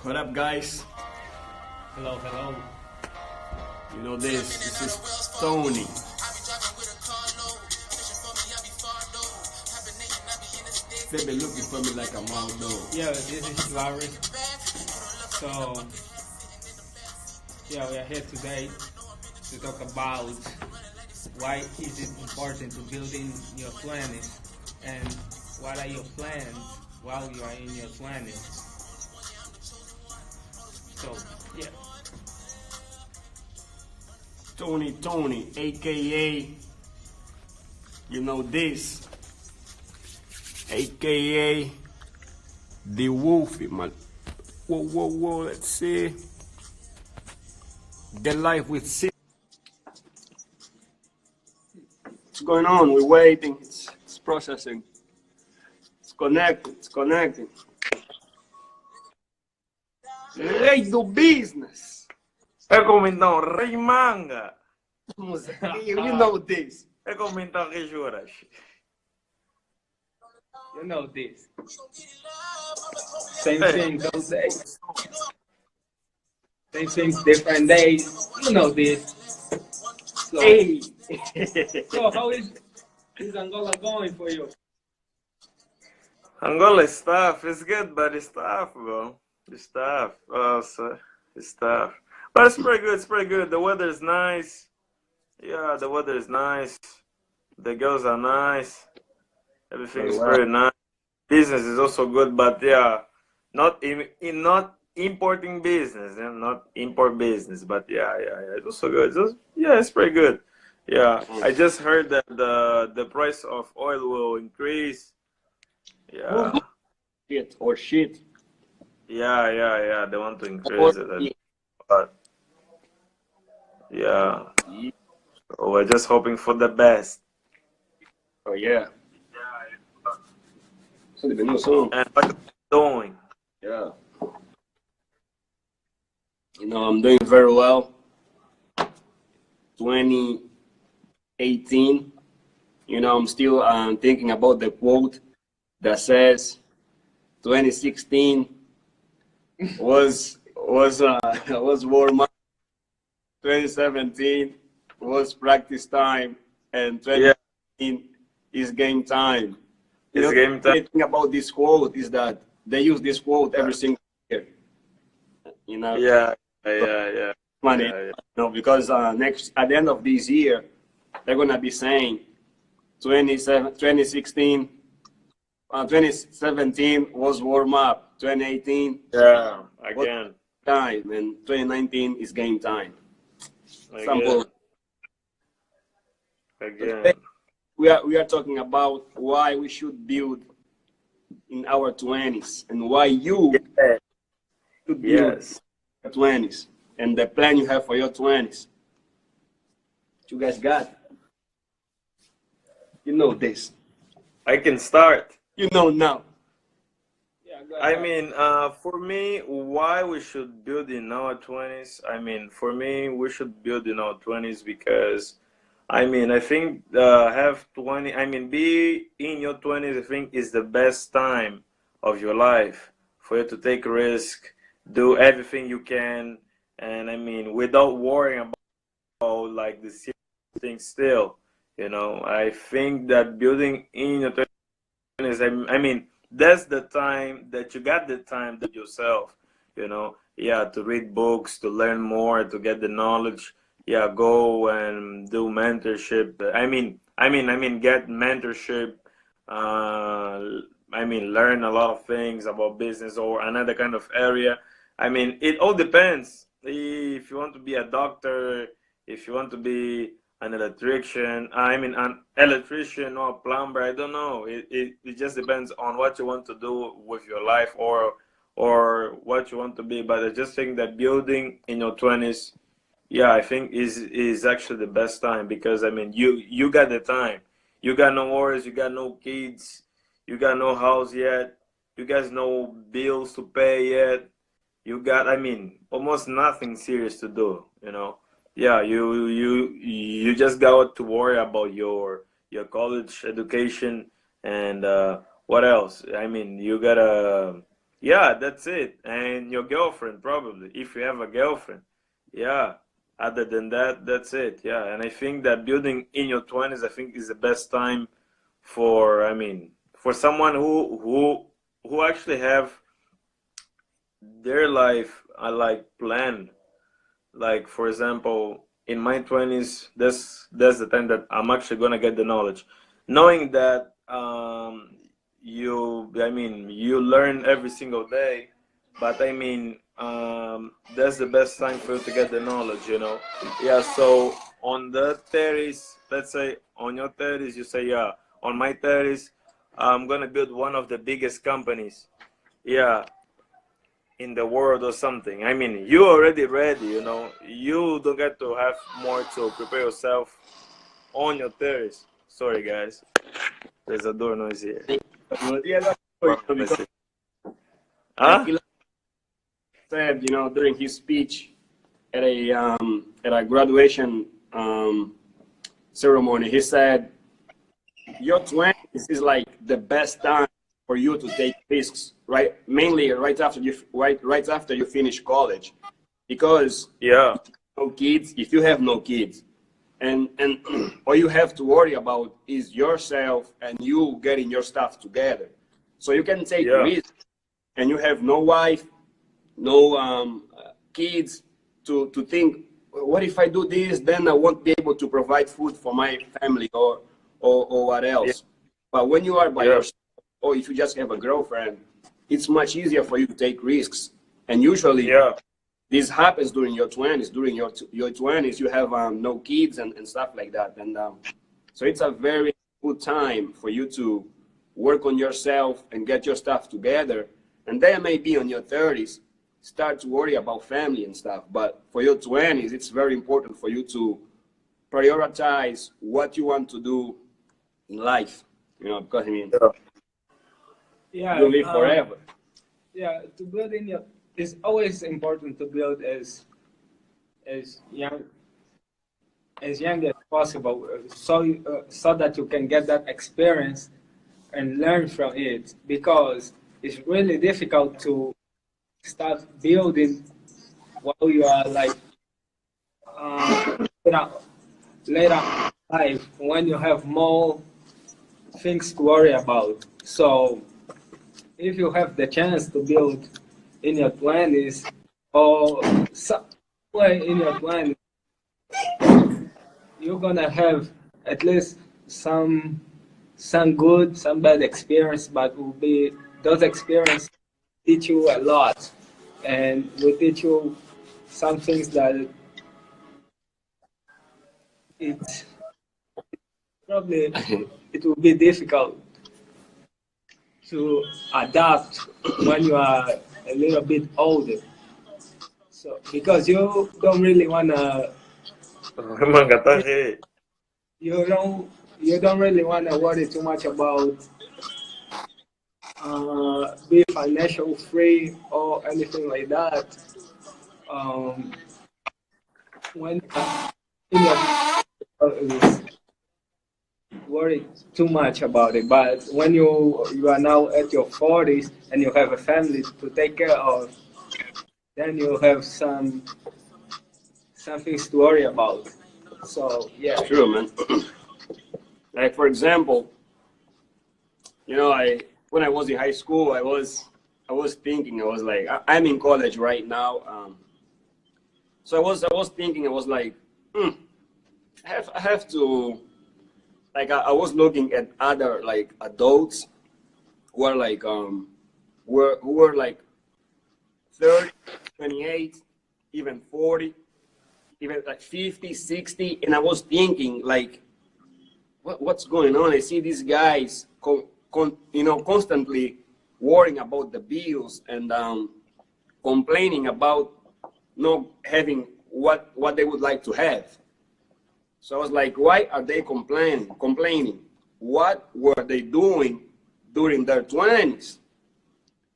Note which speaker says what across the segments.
Speaker 1: What up, guys?
Speaker 2: Hello, hello.
Speaker 1: You know this is Tony. They been looking for me like a wild dog.
Speaker 2: Yeah, this is Juares. So, yeah, we are here today to talk about why is it important to building your 20s and what are your plans while you are in your 20s. So, yeah.
Speaker 1: Tony, aka, you know this, aka the Wolfie, man. Whoa, let's see. The life with C. What's going on? We're waiting. It's processing. It's connecting. Rei do business.
Speaker 3: É como então, Rei Manga.
Speaker 1: You know this.
Speaker 3: É como então, Rei Juares.
Speaker 2: You know this. Same thing, those days. Same things, different days. You know this. So,
Speaker 1: Hey.
Speaker 2: so how is Angola going for you?
Speaker 3: Angola is tough. It's good, but it's tough, bro. It's tough. Oh, sir. It's tough. But it's pretty good. The weather is nice. Yeah, the weather is nice. The girls are nice. Everything is very nice. Business is also good, but yeah, not importing business, and not import business, but yeah, it's also good. It's pretty good. Yeah, I just heard that the price of oil will increase. Yeah,
Speaker 1: Shit.
Speaker 3: yeah. They want to increase it, but yeah. So we're just hoping for the best.
Speaker 1: Oh yeah. So they've been doing so.
Speaker 3: And what you doing?
Speaker 1: Yeah. You know, I'm doing very well. 2018. You know, I'm still thinking about the quote that says 2016 was warm up. 2017 was practice time, and 2018 is game time.
Speaker 3: It's game time.
Speaker 1: The thing about this quote is that they use this quote every single year. You know.
Speaker 3: Yeah.
Speaker 1: Funny,
Speaker 3: Yeah.
Speaker 1: you know, because at the end of this year, they're gonna be saying 2017 was warm up, 2018
Speaker 3: Yeah, again.
Speaker 1: time, and 2019 is game time.
Speaker 3: Again.
Speaker 1: We are talking about why we should build in our 20s and why you should build your 20s and the plan you have for your 20s. You guys got? You know this.
Speaker 3: I can start.
Speaker 1: You know now.
Speaker 2: Yeah,
Speaker 3: I mean, for me, why we should build in our 20s? I mean, for me, we should build in our 20s because, I mean, I think be in your 20s, I think is the best time of your life for you to take a risk, do everything you can, and I mean, without worrying about like the serious things still, you know. I think that building in your 20s, I mean, that's the time that you got the time to yourself, you know. Yeah, to read books, to learn more, to get the knowledge. Yeah, go and do mentorship. Get mentorship. Learn a lot of things about business or another kind of area. I mean, it all depends. If you want to be a doctor, if you want to be an electrician, or a plumber, I don't know. It just depends on what you want to do with your life or what you want to be. But I just think that building in your 20s, yeah, I think is actually the best time because I mean you got the time. You got no worries, you got no kids, you got no house yet, you guys no bills to pay yet. You got almost nothing serious to do, you know. Yeah, you just got to worry about your college education and what else? I mean, yeah, that's it. And your girlfriend, probably, if you have a girlfriend. Yeah. Other than that, that's it. Yeah. And I think that building in your 20s, I think, is the best time for, I mean, for someone who actually have their life like planned. Like, for example, in my 20s, that's the time that I'm actually gonna get the knowledge, knowing that I mean, you learn every single day, but I mean, that's the best time for you to get the knowledge, you know. Yeah. So on the 30s, let's say on your 30s, you say, yeah, on my 30s, I'm gonna build one of the biggest companies. Yeah, in the world or something. I mean, you already ready, you know. You don't get to have more to prepare yourself on your 30s. Sorry, guys. There's a door noise here.
Speaker 1: Yeah, that's true, because like
Speaker 3: Huh?
Speaker 1: he said, during his speech at a graduation ceremony, he said, "Your 20s is like the best time for you to take risks, right? Mainly right after you finish college, because
Speaker 3: Yeah.
Speaker 1: no kids. If you have no kids, and all you have to worry about is yourself and you getting your stuff together, so you can take
Speaker 3: Yeah.
Speaker 1: risks, and you have no wife, no kids to think, what if I do this, then I won't be able to provide food for my family, or what
Speaker 3: Yeah.
Speaker 1: else. But when you are by
Speaker 3: Yeah.
Speaker 1: yourself, or if you just have a girlfriend, it's much easier for you to take risks. And usually
Speaker 3: Yeah.
Speaker 1: this happens during your 20s. During your 20s, you have no kids and stuff like that. And so it's a very good time for you to work on yourself and get your stuff together. And then maybe on your 30s, start to worry about family and stuff. But for your 20s, it's very important for you to prioritize what you want to do in life. Because I mean,
Speaker 2: Yeah,
Speaker 1: you live forever.
Speaker 2: yeah. To build in your, it's always important to build as young as young as possible, so that you can get that experience and learn from it. Because it's really difficult to start building while you are like later, later in life, when you have more things to worry about. So if you have the chance to build in your 20s, or somewhere in your 20s, you're gonna have at least some good, some bad experience, but will be those experiences teach you a lot, and will teach you some things that it probably it will be difficult to adapt when you are a little bit older. So because you don't really wanna
Speaker 3: Emang kata sih.
Speaker 2: you don't you don't really wanna worry too much about be financial free or anything like that. Um, when in your worry too much about it, but when you are now at your 40s and you have a family to take care of, then you have some things to worry about. So yeah.
Speaker 1: It's true, man. Like for example, I when I was in high school, I was thinking, I was like, I'm in college right now. So I was thinking, I was like, I have to, like, I was looking at other like adults who are like who were like 30, 28, even 40, even like 50, 60, and I was thinking like, what's going on? I see these guys constantly worrying about the bills and complaining about not having what they would like to have. So I was like, why are they complaining? What were they doing during their 20s?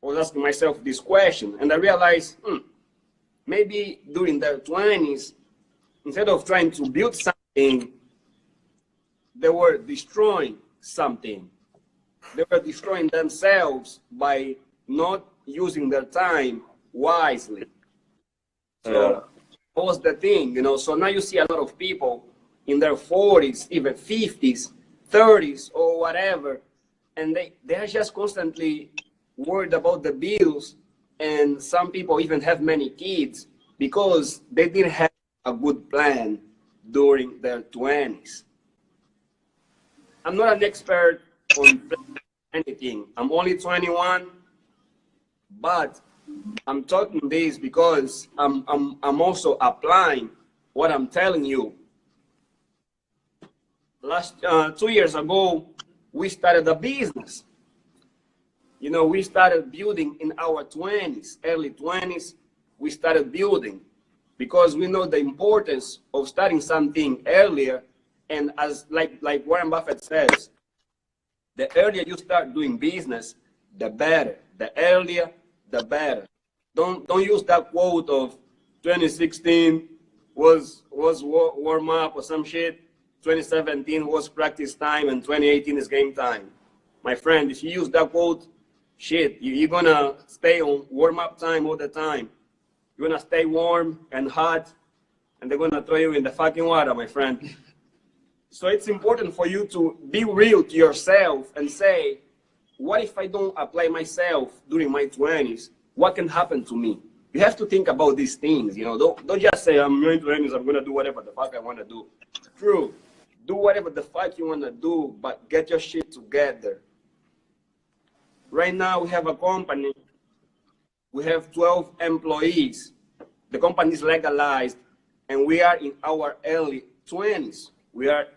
Speaker 1: I was asking myself this question, and I realized, maybe during their 20s, instead of trying to build something, they were destroying something. They were destroying themselves by not using their time wisely. So
Speaker 3: Yeah.
Speaker 1: that was the thing, you know. So now you see a lot of people in their 40s, even 50s, 30s, or whatever, and they're just constantly worried about the bills. And some people even have many kids because they didn't have a good plan during their 20s. I'm not an expert on anything. I'm only 21, but I'm talking this because I'm also applying what I'm telling you. Last 2 years ago, we started a business. You know, we started building in our 20s, early 20s. We started building because we know the importance of starting something earlier. And as like Warren Buffett says, the earlier you start doing business, the better. The earlier, the better. Don't use that quote of 2016 was warm up or some shit. 2017 was practice time and 2018 is game time. My friend, if you use that quote, shit, you're gonna stay on warm up time all the time. You're gonna stay warm and hot, and they're gonna throw you in the fucking water, my friend. So it's important for you to be real to yourself and say, what if I don't apply myself during my 20s? What can happen to me? You have to think about these things, you know. Don't just say, I'm in my 20s, I'm gonna do whatever the fuck I wanna do. True, do whatever the fuck you wanna do, but get your shit together. Right now we have a company, we have 12 employees. The company is legalized and we are in our early 20s. We are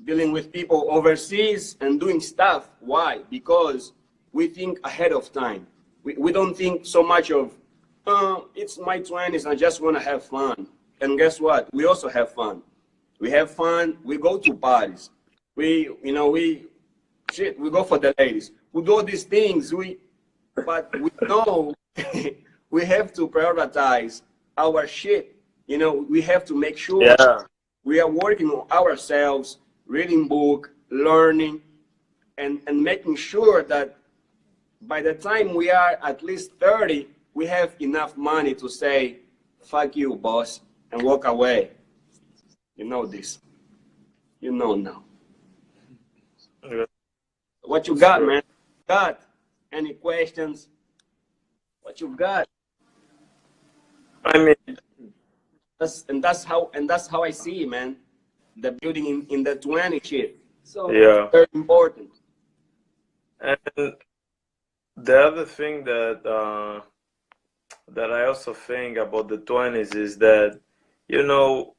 Speaker 1: dealing with people overseas and doing stuff. Why? Because we think ahead of time. We don't think so much of, it's my 20s, I just want to have fun. And guess what? We also have fun. We have fun, we go to parties. We go for the ladies. We do these things, but we know we have to prioritize our shit. You know, we have to make sure we are working on ourselves, reading book, learning, and making sure that by the time we are at least 30, we have enough money to say, fuck you, boss, and walk away. You know this. You know now.
Speaker 3: Yeah.
Speaker 1: What you got, man? Got any questions? What you got?
Speaker 3: I mean,
Speaker 1: That's how I see it, man. The building in the 20 shit. So
Speaker 3: yeah.
Speaker 1: very important.
Speaker 3: And the other thing that that I also think about the 20s is that, you know,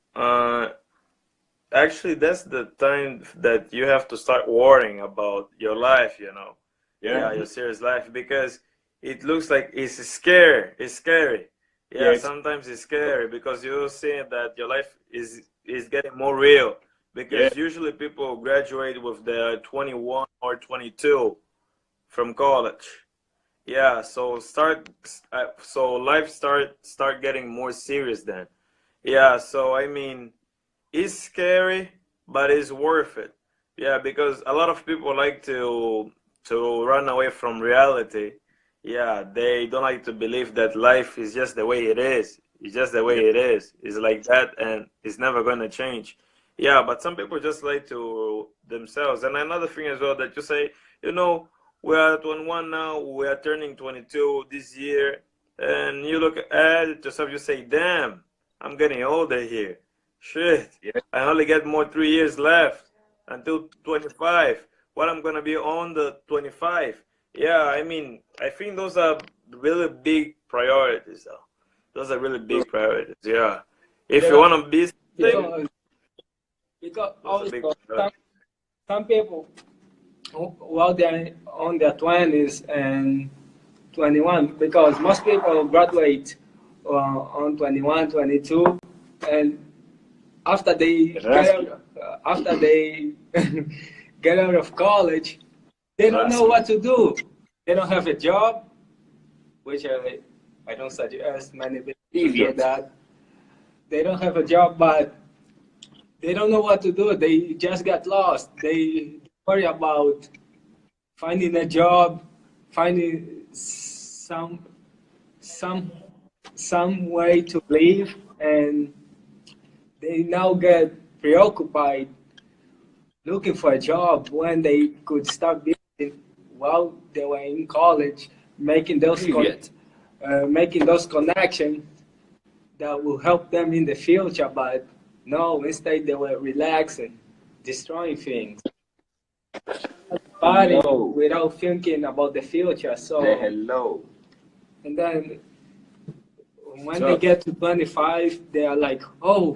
Speaker 3: actually that's the time that you have to start worrying about your life, you know. Yeah, your serious life, because it looks like it's scary. It's scary. Yeah, sometimes it's scary because you're seeing that your life is getting more real. Because usually people graduate with their 21 or 22 from college. Yeah, so life start getting more serious then. Yeah, so I mean, it's scary, but it's worth it. Yeah, because a lot of people like to run away from reality. Yeah, they don't like to believe that life is just the way it is. It's just the way it is. It's like that, and it's never going to change. Yeah, but some people just like to themselves. And another thing as well that you say, you know, we are 21 now, we are turning 22 this year, and you look at yourself, you say, damn, I'm getting older here. Shit, I only get more 3 years left until 25. What I'm gonna be on the 25? Yeah, I mean, I think those are really big priorities, though. Those are really big priorities. Yeah, if you want to be something,
Speaker 2: because also some people, while they're on their 20s and 21, because most people graduate on 21, 22, and after they get out of college, they don't know what to do. They don't have a job, which I don't suggest many people do that. They don't have a job, but they don't know what to do. They just got lost. They worry about finding a job, finding some some some way to live, and they now get preoccupied looking for a job when they could start building while they were in college, making making those connections that will help them in the future. But no, instead they were relaxing, destroying things, partying without thinking about the future. So
Speaker 1: Hello.
Speaker 2: and then when they get to 25, they are like, oh,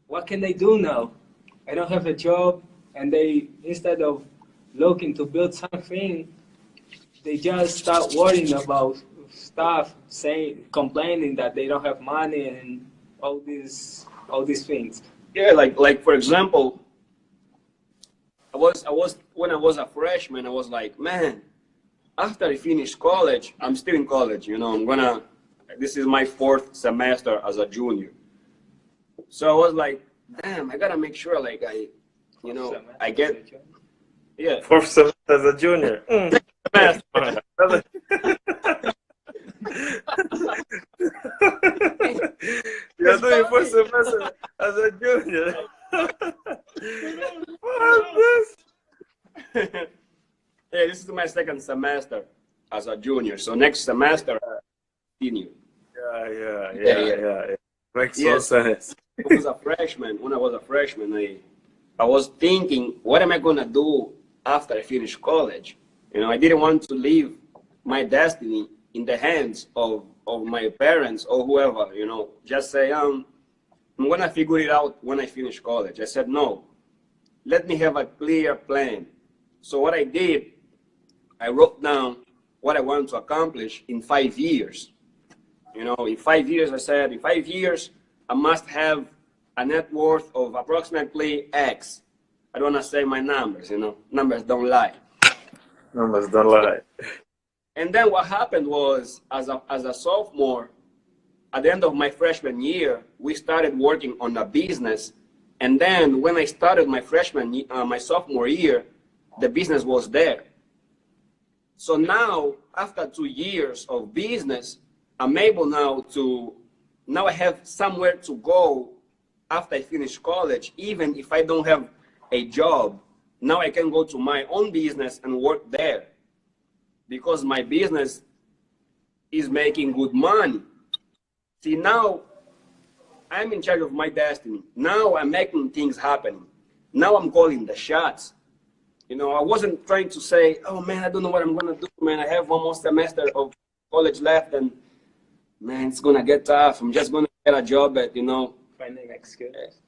Speaker 2: what can they do now? I don't have a job. And they, instead of looking to build something, they just start worrying about stuff, complaining that they don't have money and all these things.
Speaker 1: Yeah, like for example, I was when I was a freshman, I was like, man, after I finish college, I'm still in college, you know, this is my 4th semester as a junior. So I was like, damn, I gotta make sure like I get, yeah.
Speaker 3: 4th semester as a junior. You're doing 4th semester as a junior. What's this?
Speaker 1: Yeah, this is my 2nd semester as a junior. So next semester, senior.
Speaker 3: Yeah. Makes no sense.
Speaker 1: When I was a freshman, I was thinking, what am I gonna do after I finish college? You know, I didn't want to leave my destiny in the hands of my parents or whoever, you know, just say, I'm gonna figure it out when I finish college. I said, no, let me have a clear plan. So what I did, I wrote down what I want to accomplish in 5 years. You know, in 5 years, I said, in 5 years, I must have a net worth of approximately X. I don't want to say my numbers, you know, numbers don't lie.
Speaker 3: Numbers don't lie.
Speaker 1: And then what happened was, as a sophomore, at the end of my freshman year, we started working on a business. And then when I started my my sophomore year, the business was there. So now, after 2 years of business, I'm able now I have somewhere to go after I finish college, even if I don't have a job. Now I can go to my own business and work there because my business is making good money. See, now I'm in charge of my destiny. Now I'm making things happen. Now I'm calling the shots. You know, I wasn't trying to say, oh man, I don't know what I'm gonna do, man. I have one more semester of college left and man, it's gonna get tough. I'm just gonna get a job at, you know,
Speaker 2: Finding excuses.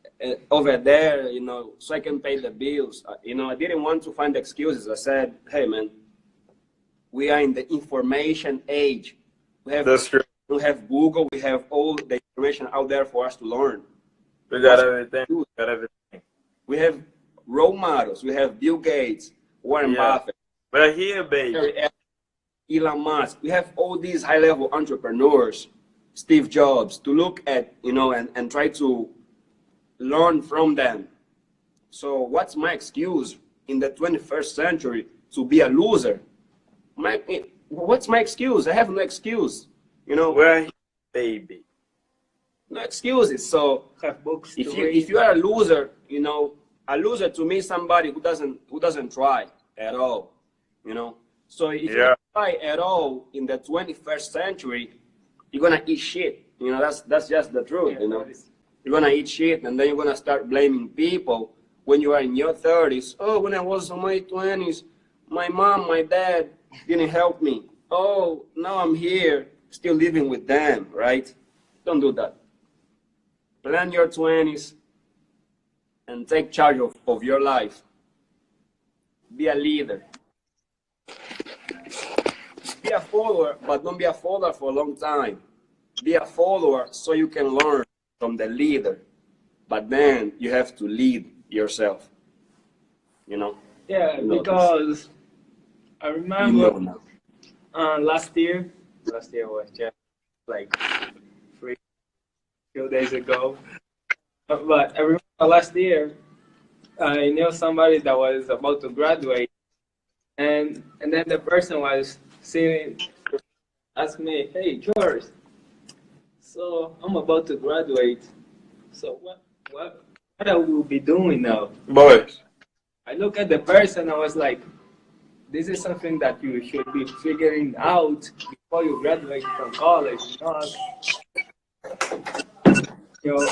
Speaker 1: Over there, you know, so I can pay the bills. You know, I didn't want to find excuses. I said, hey man, we are in the information age.
Speaker 3: That's true.
Speaker 1: We have Google, we have all the information out there for us to learn.
Speaker 3: We got everything.
Speaker 1: We have role models. We have Bill Gates, Warren Buffett.
Speaker 3: We're here, baby.
Speaker 1: Elon Musk. We have all these high-level entrepreneurs, Steve Jobs, to look at, you know, and try to learn from them. So what's my excuse in the 21st century to be a loser? What's my excuse? I have no excuse. You know,
Speaker 3: we're here, baby.
Speaker 1: No excuses. So
Speaker 2: have books
Speaker 1: if you are a loser, you know, a loser to me is somebody who doesn't try at all. You know. So if you don't try at all in the 21st century, you're gonna eat shit. You know, that's just the truth. You know, you're gonna eat shit, and then you're gonna start blaming people when you are in your 30s. Oh, when I was in my 20s, my mom, my dad didn't help me. Oh, now I'm here, still living with them, right? Don't do that. Plan your 20s and take charge of your life. Be a leader. Be a follower, but don't be a follower for a long time. Be a follower so you can learn from the leader. But then you have to lead yourself. You know?
Speaker 2: Yeah, because I remember last year was just like 2 days ago. But I remember last year, I knew somebody that was about to graduate, and then the person was sitting asked me, "Hey, Juares, so I'm about to graduate. So what I will be doing now?"
Speaker 3: Boys.
Speaker 2: I look at the person. I was like, "This is something that you should be figuring out before you graduate from college. Not, you know,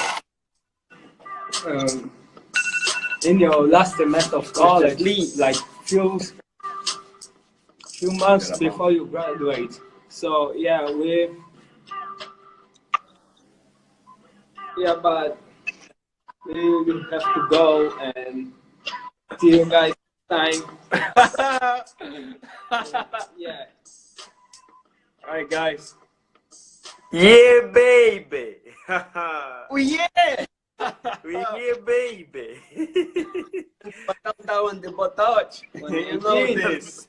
Speaker 2: in your last semester of college, like few months before you graduate." So but we have to go and see you guys next time. Yeah.
Speaker 1: All right, guys.
Speaker 3: Yeah, baby.
Speaker 1: Oh, yeah!
Speaker 3: We here, baby.
Speaker 1: Botão the botote. You know this.